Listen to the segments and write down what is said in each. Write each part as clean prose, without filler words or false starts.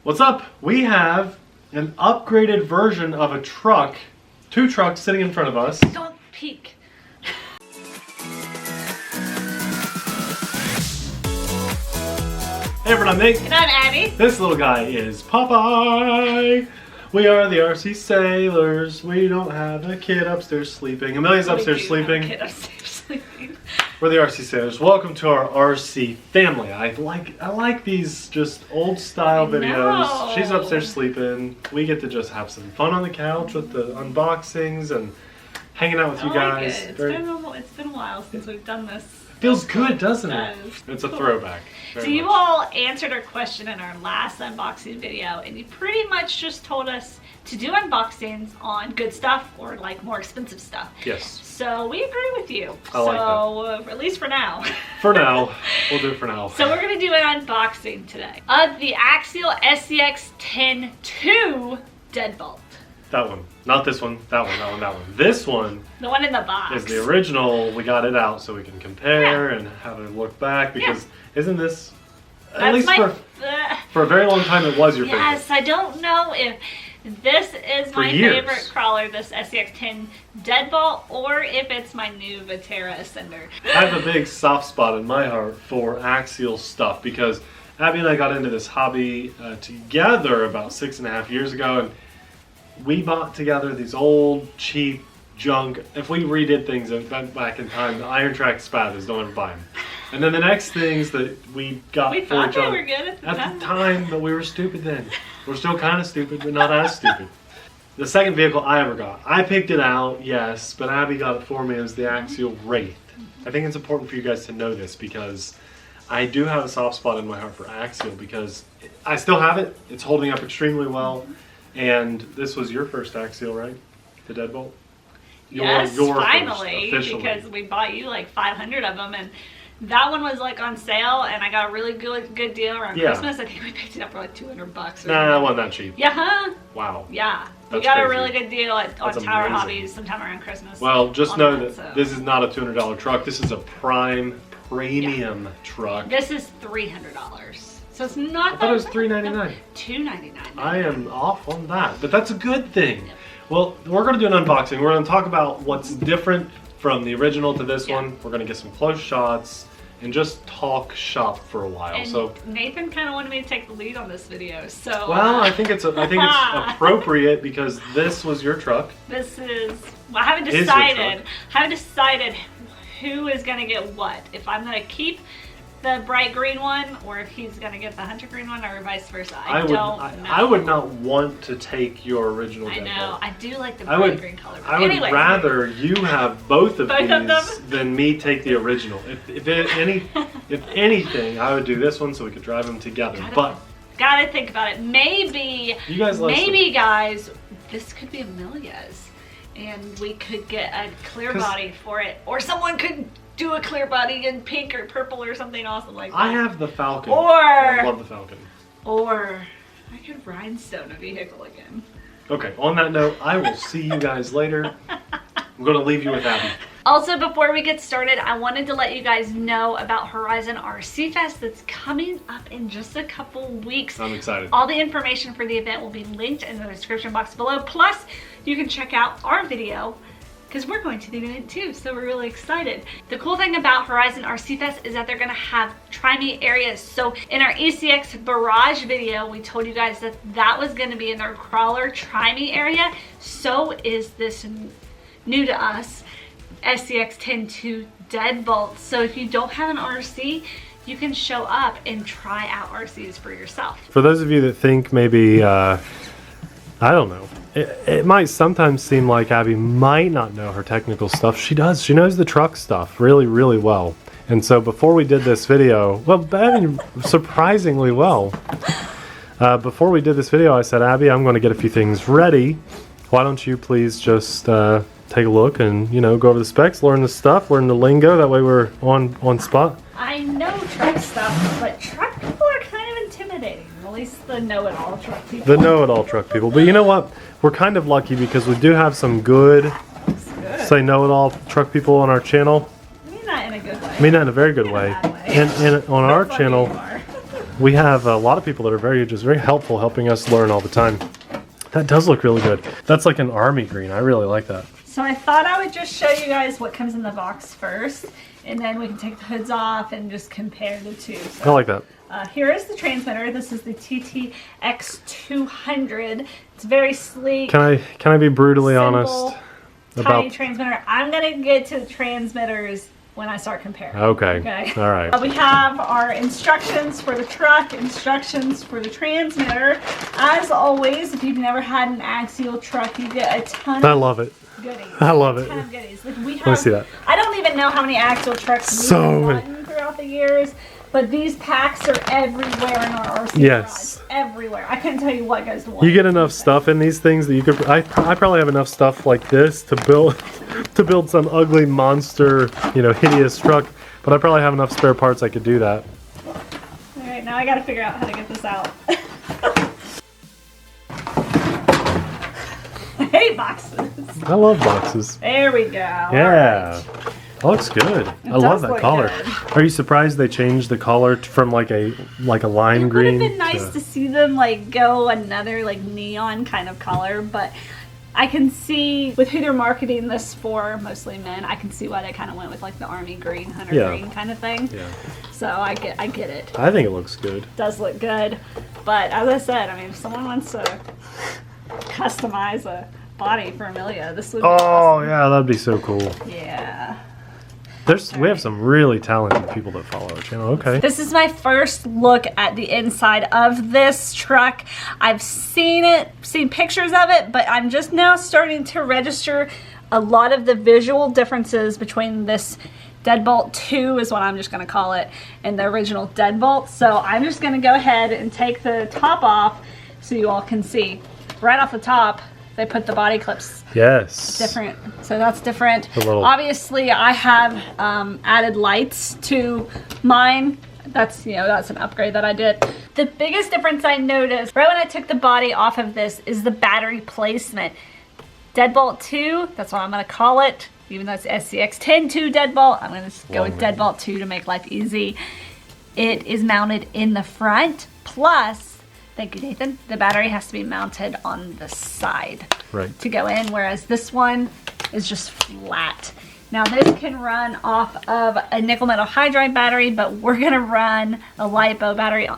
What's up? We have an upgraded version of a truck, two trucks sitting in front of us. Don't peek. Hey everyone, I'm Nate. And I'm Abby. This little guy is Popeye. We are the RCSaylors. We don't have a kid upstairs sleeping. Amelia's upstairs sleeping. We're the RCSaylors. Welcome to our RC family. I like these just old style videos. She's upstairs sleeping. We get to just have some fun on the couch with the unboxings and hanging out with you guys. It's been a while since we've done this. Feels good, doesn't it? It's a throwback. So you all answered our question in our last unboxing video, and you pretty much just told us to do unboxings on good stuff or like more expensive stuff. Yes. So we agree with you. I like that. At least for now. For now. We'll do it for now. So we're going to do an unboxing today of the AXIAL SCX10 II Deadbolt. That one. Not this one. That one, that one, that one. This one. The one in the box. Is the original. We got it out so we can compare and have a look back because isn't this, at least for a very long time, it was your favorite. Yes, I don't know if this is my favorite crawler, this SCX10 Deadbolt, or if it's my new TheRcSaylors. I have a big soft spot in my heart for axial stuff because Abby and I got into this hobby together about 6.5 years ago, and we bought together these old, cheap junk. If we redid things back in time, the Iron Track Spathers, don't ever buy them. And then the next things that we got we for each other. Were good at the time, but we were stupid then. We're still kind of stupid, but not as stupid. The second vehicle I ever got, I picked it out, yes, but Abby got it for me. It was the Axial Wraith. I think it's important for you guys to know this because I do have a soft spot in my heart for Axial because I still have it. It's holding up extremely well. And this was your first Axial, right? The Deadbolt? Yes, finally, because we bought you like 500 of them, and that one was like on sale, and I got a really good deal around Christmas. I think we picked it up for like $200. Nah, it wasn't that cheap. Yeah, huh? Wow. Yeah, we got a really good deal on Tower Hobbies sometime around Christmas. Well, just know that this is not a $200 truck. This is a premium truck. This is $300. So it's not. I thought it was $399. $299. I am off on that, but that's a good thing. Well, we're going to do an unboxing. We're going to talk about what's different from the original to this one. We're going to get some close shots and just talk shop for a while. And Nathan kind of wanted me to take the lead on this video, so. Well, I think it's appropriate because this was your truck. This is. Well, I haven't decided who is going to get what. If I'm going to keep the bright green one, or if he's gonna get the hunter green one, or vice versa. I don't know. I would not want to take your original Deadbolt. I know. I do like the bright green color. I would rather you have both of these than me take the original. If anything, I would do this one so we could drive them together. Gotta think about it. Maybe guys, this could be Amelia's, and we could get a clear body for it, or someone could do a clear body in pink or purple or something awesome like that. I have the Falcon. I love the Falcon. Or I could rhinestone a vehicle again. Okay, on that note, I will see you guys later. I'm going to leave you with Abby. Also, before we get started, I wanted to let you guys know about Horizon RC Fest that's coming up in just a couple weeks. I'm excited. All the information for the event will be linked in the description box below. Plus, you can check out our video because we're going to the event too, so we're really excited. The cool thing about Horizon RC Fest is that they're gonna have try-me areas. So in our ECX Barrage video, we told you guys that that was gonna be in their crawler try-me area. So is this new to us, SCX10 II Deadbolt. So if you don't have an RC, you can show up and try out RCs for yourself. For those of you that think maybe, I don't know, it might sometimes seem like Abby might not know her technical stuff. She does. She knows the truck stuff really, really well. And so before we did this video, well, I mean, surprisingly well. Before we did this video, I said, Abby, I'm going to get a few things ready. Why don't you please just take a look and, you know, go over the specs, learn the stuff, learn the lingo. That way we're on spot. I know truck stuff, but truck people are kind of intimidating. At least the know-it-all truck people. The know-it-all truck people. But you know what? We're kind of lucky because we do have some good, say know-it-all truck people on our channel. I mean that in a good way. I mean that in a very good way. And on our channel, We have a lot of people that are very helpful, helping us learn all the time. That does look really good. That's like an army green. I really like that. So I thought I would just show you guys what comes in the box first, and then we can take the hoods off and just compare the two. So, I like that. here is the transmitter. This is the TTX200. It's very sleek. Can I be brutally simple, honest tiny about transmitter? I'm gonna get to the transmitters when I start comparing. Okay. All right. We have our instructions for the truck, instructions for the transmitter. As always, if you've never had an axial truck, you get a ton I love it. of goodies. I love it. A ton of goodies. Like we have, Let me see that. I don't even know how many axial trucks we've gotten throughout the years, but these packs are everywhere in our RC Yes. garage. Everywhere. I couldn't tell you what goes to what. You get enough stuff in these things that you could. I probably have enough stuff like this to build some ugly monster, hideous truck. But I probably have enough spare parts I could do that. All right, now I got to figure out how to get this out. I hate boxes. I love boxes. There we go. Yeah. That looks good. I love that collar. Good. Are you surprised they changed the collar from like a lime green? It would have been nice to see them go another neon kind of color, but I can see with who they're marketing this for, mostly men, I can see why they kind of went with the army green, hunter green kind of thing. Yeah. So I get it. I think it looks good. It does look good, but as I said, if someone wants to customize a body for Amelia, this would be awesome. Yeah, that'd be so cool. Yeah. We have some really talented people that follow our channel. Okay. This is my first look at the inside of this truck. I've seen pictures of it, but I'm just now starting to register a lot of the visual differences between this Deadbolt 2 is what I'm just going to call it, and the original Deadbolt. So I'm just going to go ahead and take the top off so you all can see. Right off the top, they put the body clips. Yes. Different. So that's different. Little... Obviously, I have added lights to mine. That's an upgrade that I did. The biggest difference I noticed right when I took the body off of this is the battery placement. Deadbolt 2, that's what I'm going to call it. Even though it's SCX10 II Deadbolt, I'm going to go with Deadbolt 2 to make life easy. It is mounted in the front, plus... Thank you, Nathan. The battery has to be mounted on the side to go in, whereas this one is just flat. Now this can run off of a nickel metal hydride battery, but we're gonna run a LiPo battery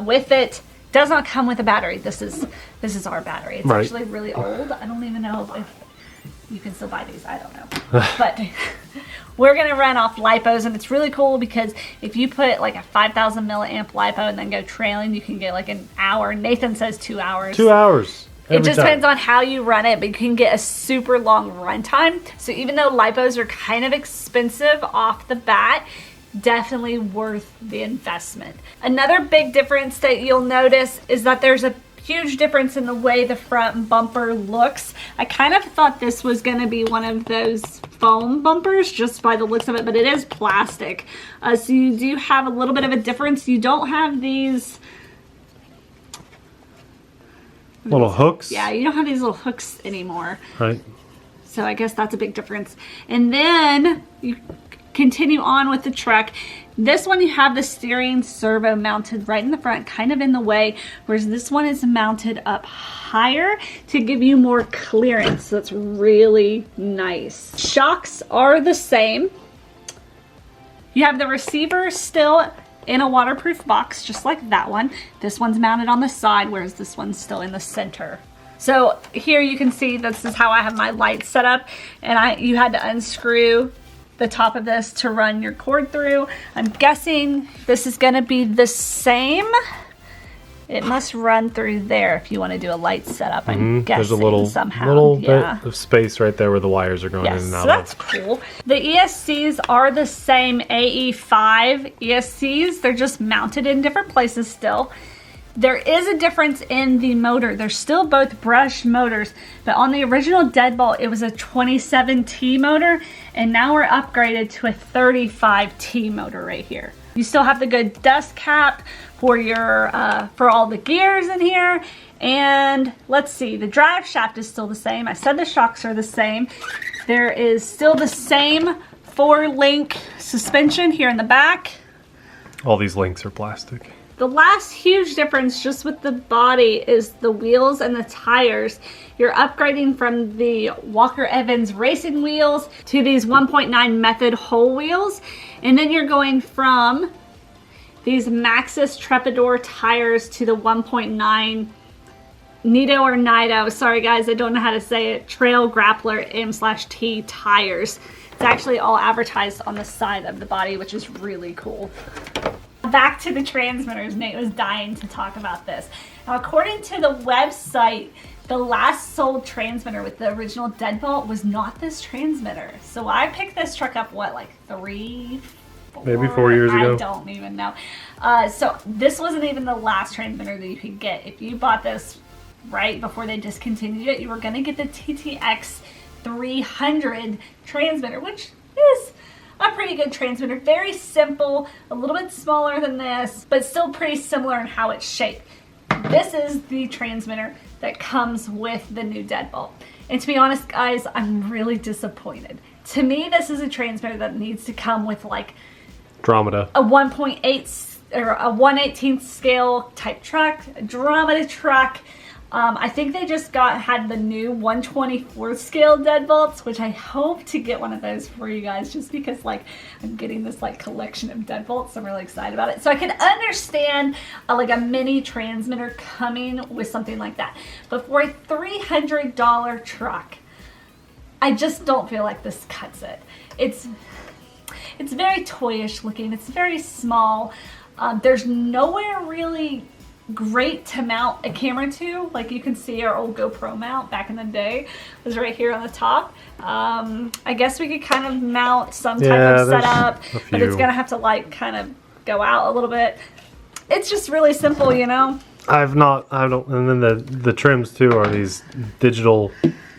with it. Does not come with a battery. This is our battery. It's actually really old. I don't even know if you can still buy these. I don't know, but. We're going to run off LiPos, and it's really cool because if you put a 5,000 milliamp LiPo and then go trailing, you can get an hour. Nathan says 2 hours. 2 hours. It just depends on how you run it, but you can get a super long run time. So even though LiPos are kind of expensive off the bat, definitely worth the investment. Another big difference that you'll notice is that there's a huge difference in the way the front bumper looks. I kind of thought this was going to be one of those foam bumpers just by the looks of it, but it is plastic. So you do have a little bit of a difference. You don't have these little hooks. Yeah, you don't have these little hooks anymore. Right. So I guess that's a big difference. And then you continue on with the truck. This one you have the steering servo mounted right in the front, kind of in the way, whereas this one is mounted up higher to give you more clearance. So it's really nice. Shocks are the same. You have the receiver still in a waterproof box, just like that one. This one's mounted on the side, whereas this one's still in the center. So here you can see this is how I have my lights set up, and you had to unscrew the top of this to run your cord through. I'm guessing this is gonna be the same. It must run through there if you want to do a light setup. I'm guessing there's a little bit of space right there where the wires are going in and out. So that's cool. The ESCs are the same AE5 ESCs. They're just mounted in different places still. There is a difference in the motor. They're still both brushed motors, but on the original Deadbolt, it was a 27T motor, and now we're upgraded to a 35T motor right here. You still have the good dust cap for your for all the gears in here, and let's see, the drive shaft is still the same. I said the shocks are the same. There is still the same 4-link suspension here in the back. All these links are plastic. The last huge difference just with the body is the wheels and the tires. You're upgrading from the Walker Evans racing wheels to these 1.9 Method whole wheels. And then you're going from these Maxxis Trepador tires to the 1.9 Nido or Nido, sorry guys, I don't know how to say it, Trail Grappler M/T tires. It's actually all advertised on the side of the body, which is really cool. Back to the transmitters. Nate was dying to talk about this. Now, according to the website, the last sold transmitter with the original Deadbolt was not this transmitter. So I picked this truck up, what, like 3, 4? Maybe 4 years ago. I don't even know. So this wasn't even the last transmitter that you could get. If you bought this right before they discontinued it, you were going to get the TTX 300 transmitter, which is a pretty good transmitter. Very simple, a little bit smaller than this, but still pretty similar in how it's shaped. This is the transmitter that comes with the new Deadbolt. And to be honest, guys, I'm really disappointed. To me, this is a transmitter that needs to come with like Dramata, a 1.8 or a 1/18 scale type truck, a Dramata truck. I think they just had the new 1/24 scale Deadbolts, which I hope to get one of those for you guys, just because like I'm getting this like collection of Deadbolts. So I'm really excited about it. So I can understand like a mini transmitter coming with something like that, but for a $300 truck, I just don't feel like this cuts it. It's very toyish looking. It's very small. There's nowhere really great to mount a camera to. Like you can see our old GoPro mount back in the day was right here on the top. I guess we could kind of mount some type of setup, but it's gonna have to like kind of go out a little bit. It's just really simple, you know. I don't, and then the trims too are these digital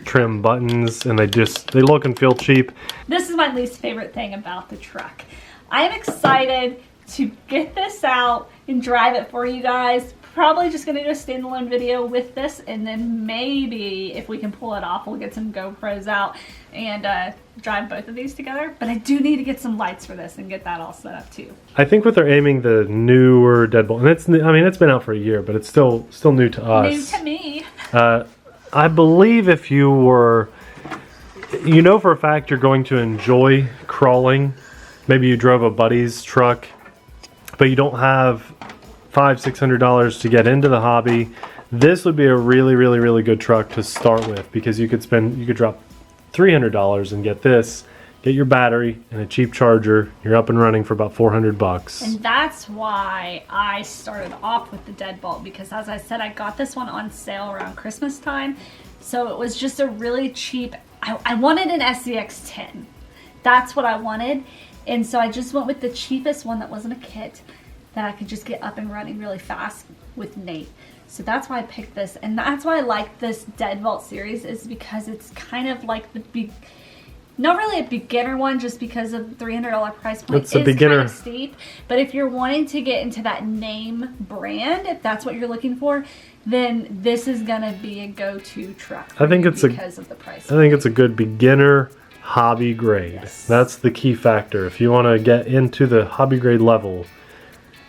trim buttons, and they look and feel cheap. This is my least favorite thing about the truck. I am excited to get this out and drive it for you guys. Probably just gonna do a standalone video with this, and then maybe if we can pull it off, we'll get some GoPros out and drive both of these together. But I do need to get some lights for this and get that all set up too. I think what they're aiming the newer Deadbolt, and it's been out for a year, but it's still new to us. New to me. I believe if you were, you know for a fact you're going to enjoy crawling. Maybe you drove a buddy's truck, but you don't have $500-600 to get into the hobby. This would be a really good truck to start with, because you could drop $300 and get this, get your battery and a cheap charger. You're up and running for about $400. And that's why I started off with the Deadbolt, because as I said, I got this one on sale around Christmas time. So it was just a really cheap, I wanted an SCX10. That's what I wanted. And so I just went with the cheapest one that wasn't a kit, that I could just get up and running really fast with Nate. So that's why I picked this, and that's why I like this Deadbolt series, is because it's kind of like not really a beginner one, just because of the $300 price point. It's a beginner. Kind of steep, but if you're wanting to get into that name brand, if that's what you're looking for, then this is gonna be a go-to truck. I think it's because of the price. I think it's a good beginner hobby grade. Yes. That's the key factor. If you want to get into the hobby grade level,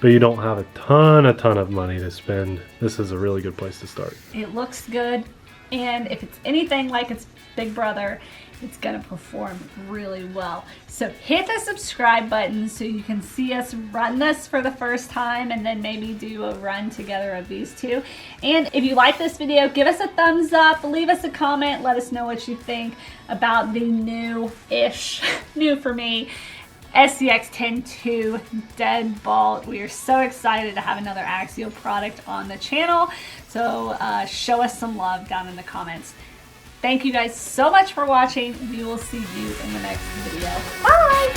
but you don't have a ton of money to spend, this is a really good place to start. It looks good, and if it's anything like its big brother, it's gonna perform really well. So hit the subscribe button so you can see us run this for the first time, and then maybe do a run together of these two. And if you like this video, give us a thumbs up, leave us a comment, let us know what you think about the new-ish, new for me, SCX10 II Deadbolt. We are so excited to have another Axial product on the channel. So show us some love down in the comments. Thank you guys so much for watching. We will see you in the next video. Bye!